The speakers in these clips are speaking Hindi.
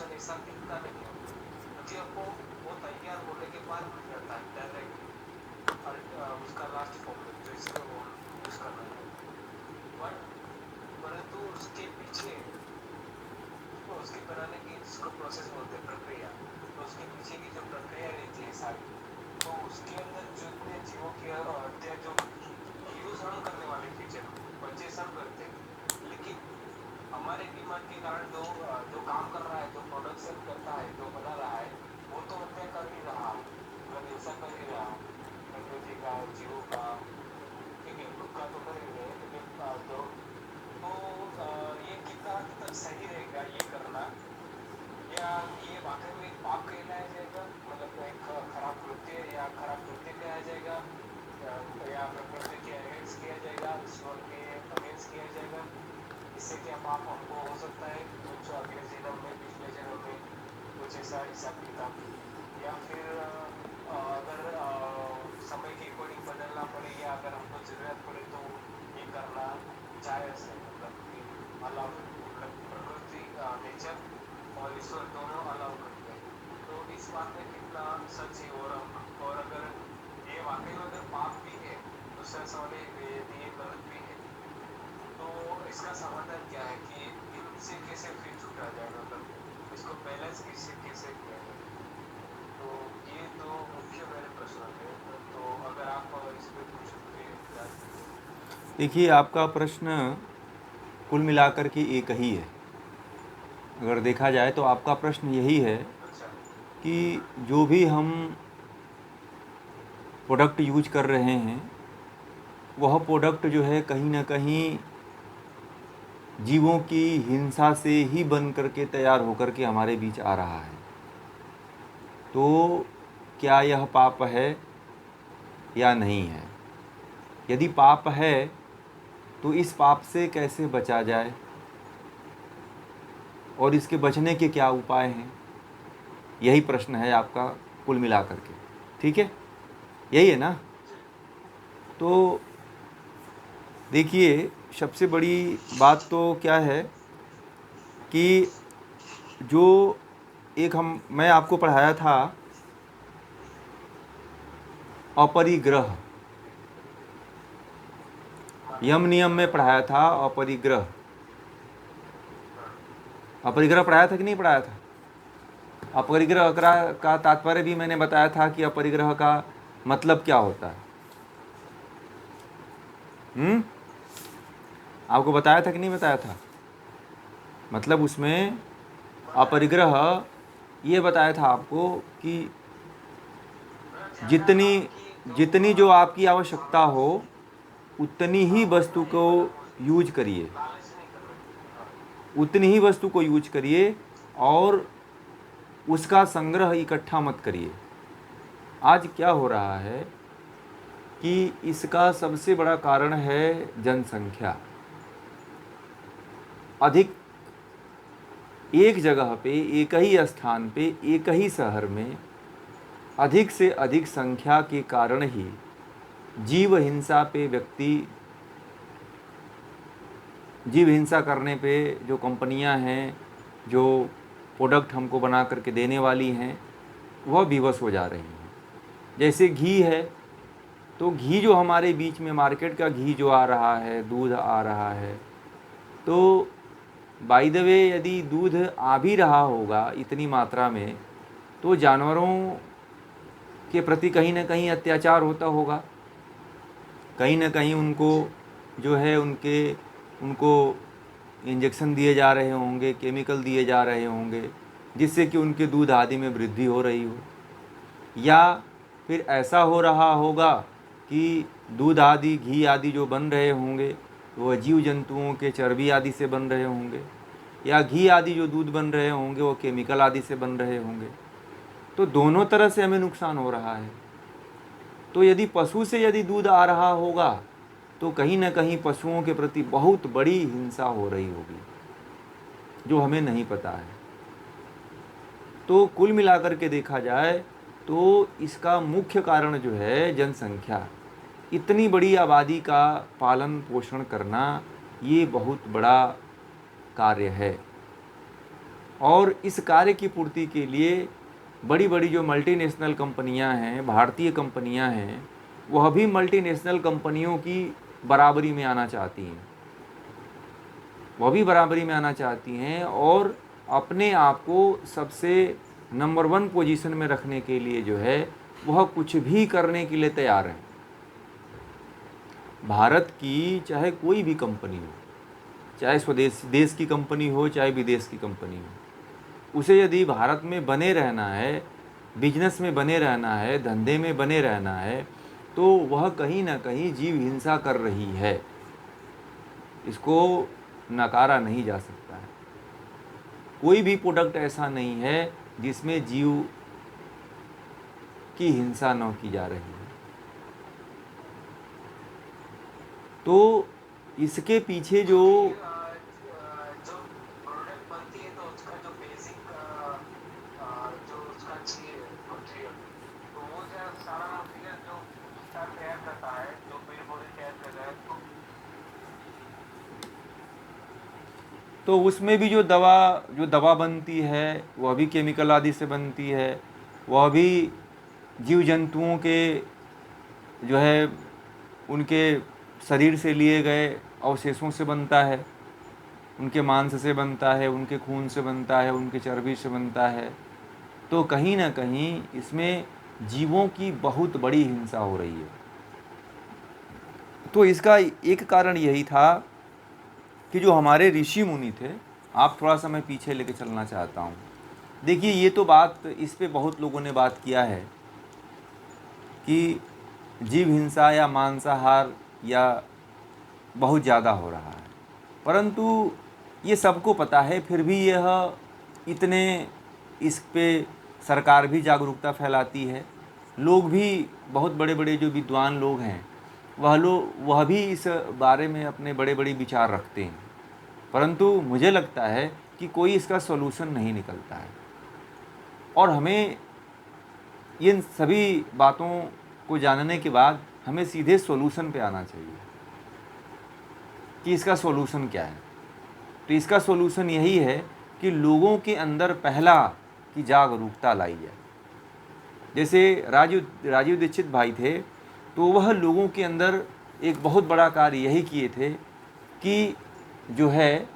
पोर्शन ऐसा दिखता नहीं है, मतलब वो तैयार होने के बाद मिल जाता है डायरेक्ट, और उसका लास्ट फॉर्म जो इसमें वो यूज करना है, बट परंतु उसके पीछे तो उसके बनाने की जिसको प्रोसेस बोलते हैं प्रक्रिया, तो उसके पीछे की जो प्रक्रिया रहती है सारी, तो उसके अंदर जितने जीवों की हत्या जो यूज हम करने वाले फीचर बच्चे सब करते हैं, लेकिन हमारे डिमांड के कारण जो काम कर रहा है, जो प्रोडक्शन करता है, जो बना रहा है, वो तो हत्या कर ही रहा है, मतलब हिंसा कर ही रहा है, प्रकृति का, जीवों का, ठीक है, खुद का तो कर ही रहे हैं, लेकिन ये कितना हद तक सही रहेगा ये करना, या ये वाकई में पाप कहलाया जाएगा, मतलब एक खराब कृत्य या खराब कृत्य कहा जाएगा, या प्रकृति के अगेंस्ट किया जाएगा, ईश्वर के अगेंस्ट किया जाएगा, इससे क्या पाप हमको हो सकता है कुछ अगले जन्म में, पिछले जन्म में, कुछ ऐसा हिसाब किताब, या फिर अगर समय के अकॉर्डिंग बदलना पड़े, या अगर हमको जरूरत पड़े तो ये करना जायज़ है, मतलब कि अलाउ, मतलब प्रकृति नेचर और ईश्वर दोनों अलाउ करते हैं, तो इस बात में कितना सच है, और अगर ये वाकई में अगर पाप भी है, दूसरा सवाल ये गलत भी है, तो इसका समाधान क्या है कि इनसे कैसे फिर छूटा जाए, मतलब इसको बैलेंस कैसे किया जाए, तो ये तो मुख्य मेरे प्रश्न थे, तो अगर आप इस पर कुछ विचार दीजिए। देखिए, आपका प्रश्न कुल मिलाकर के एक ही है। अगर देखा जाए तो आपका प्रश्न यही है अच्छा, कि जो भी हम प्रोडक्ट यूज कर रहे हैं, वह प्रोडक्ट जो है कहीं ना कहीं जीवों की हिंसा से ही बन करके तैयार होकर के हमारे बीच आ रहा है। तो क्या यह पाप है या नहीं है? यदि पाप है तो इस पाप से कैसे बचा जाए और इसके बचने के क्या उपाय हैं? यही प्रश्न है आपका कुल मिलाकर के। ठीक है, यही है ना? तो देखिए, सबसे बड़ी बात तो क्या है कि जो मैं आपको पढ़ाया था अपरिग्रह, यम नियम में पढ़ाया था अपरिग्रह। अपरिग्रह पढ़ाया था कि नहीं पढ़ाया था? अपरिग्रह का तात्पर्य भी मैंने बताया था कि अपरिग्रह का मतलब क्या होता है। आपको बताया था कि नहीं बताया था? मतलब उसमें अपरिग्रह ये बताया था आपको कि जितनी जितनी जो आपकी आवश्यकता हो उतनी ही वस्तु को यूज करिए, लालच नहीं करना चाहिए, उतनी ही वस्तु को यूज करिए और उसका संग्रह इकट्ठा मत करिए। आज क्या हो रहा है कि इसका सबसे बड़ा कारण है जनसंख्या। अधिक एक जगह पे, एक ही स्थान पे, एक ही शहर में अधिक से अधिक संख्या के कारण ही जीव हिंसा पे जीव हिंसा करने पे जो कंपनियां हैं, जो प्रोडक्ट हमको बना करके देने वाली हैं, वह विवश हो जा रही हैं। जैसे घी है, तो घी जो हमारे बीच में मार्केट का घी जो आ रहा है, दूध आ रहा है, तो बाय द वे यदि दूध आ भी रहा होगा इतनी मात्रा में, तो जानवरों के प्रति कहीं ना कहीं अत्याचार होता होगा, कहीं ना कहीं उनको जो है उनको इंजेक्शन दिए जा रहे होंगे, केमिकल दिए जा रहे होंगे, जिससे कि उनके दूध आदि में वृद्धि हो रही हो, या फिर ऐसा हो रहा होगा कि दूध आदि, घी आदि जो बन रहे होंगे वह जीव जंतुओं के चर्बी आदि से बन रहे होंगे, या घी आदि जो दूध बन रहे होंगे वो केमिकल आदि से बन रहे होंगे। तो दोनों तरह से हमें नुकसान हो रहा है। तो यदि पशु से यदि दूध आ रहा होगा तो कहीं ना कहीं पशुओं के प्रति बहुत बड़ी हिंसा हो रही होगी, जो हमें नहीं पता है। तो कुल मिलाकर के देखा जाए तो इसका मुख्य कारण जो है जनसंख्या। इतनी बड़ी आबादी का पालन पोषण करना ये बहुत बड़ा कार्य है। और इस कार्य की पूर्ति के लिए बड़ी बड़ी जो मल्टीनेशनल कंपनियां हैं, भारतीय कंपनियां हैं, वह भी मल्टीनेशनल कंपनियों की बराबरी में आना चाहती हैं। वह भी बराबरी में आना चाहती हैं और अपने आप को सबसे नंबर 1 पोजीशन में रखने के लिए जो है वह कुछ भी करने के लिए तैयार हैं। भारत की चाहे कोई भी कंपनी हो, चाहे स्वदेश देश की कंपनी हो, चाहे विदेश की कंपनी हो, उसे यदि भारत में बने रहना है, बिजनेस में बने रहना है, धंधे में बने रहना है, तो वह कहीं ना कहीं जीव हिंसा कर रही है। इसको नकारा नहीं जा सकता है। कोई भी प्रोडक्ट ऐसा नहीं है जिसमें जीव की हिंसा न की जा रही है। तो इसके पीछे जो जो प्रोडक्ट बनती है तो उसका जो बेसिक जो उसका चाहिए मटेरियल, तो वो जो सारा मटेरियल जो उसका तैयार करता है, जो पेड़ पौधे तैयार कर रहा है, तो उसमें भी जो दवा बनती है वह भी केमिकल आदि से बनती है। वह भी जीव जंतुओं के जो है उनके शरीर से लिए गए अवशेषों से बनता है, उनके मांस से बनता है, उनके खून से बनता है, उनके चर्बी से बनता है। तो कहीं ना कहीं इसमें जीवों की बहुत बड़ी हिंसा हो रही है। तो इसका एक कारण यही था कि जो हमारे ऋषि मुनि थे, आप थोड़ा सा मैं पीछे लेके चलना चाहता हूँ। देखिए, ये तो बात, इस पे बहुत लोगों ने बात किया है कि जीव हिंसा या मांसाहार या बहुत ज़्यादा हो रहा है, परंतु ये सबको पता है, फिर भी यह इतने इस पे सरकार भी जागरूकता फैलाती है। लोग भी, बहुत बड़े बड़े जो विद्वान लोग हैं, वह भी इस बारे में अपने बड़े बड़े विचार रखते हैं, परंतु मुझे लगता है कि कोई इसका सॉल्यूशन नहीं निकलता है। और हमें इन सभी बातों को जानने के बाद हमें सीधे सॉल्यूशन पे आना चाहिए कि इसका सॉल्यूशन क्या है। तो इसका सॉल्यूशन यही है कि लोगों के अंदर पहला की जागरूकता लाई जाए। जैसे राजीव दीक्षित भाई थे, तो वह लोगों के अंदर एक बहुत बड़ा कार्य यही किए थे कि जो है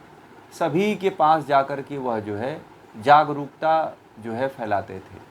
सभी के पास जाकर के वह जो है जागरूकता जो है फैलाते थे।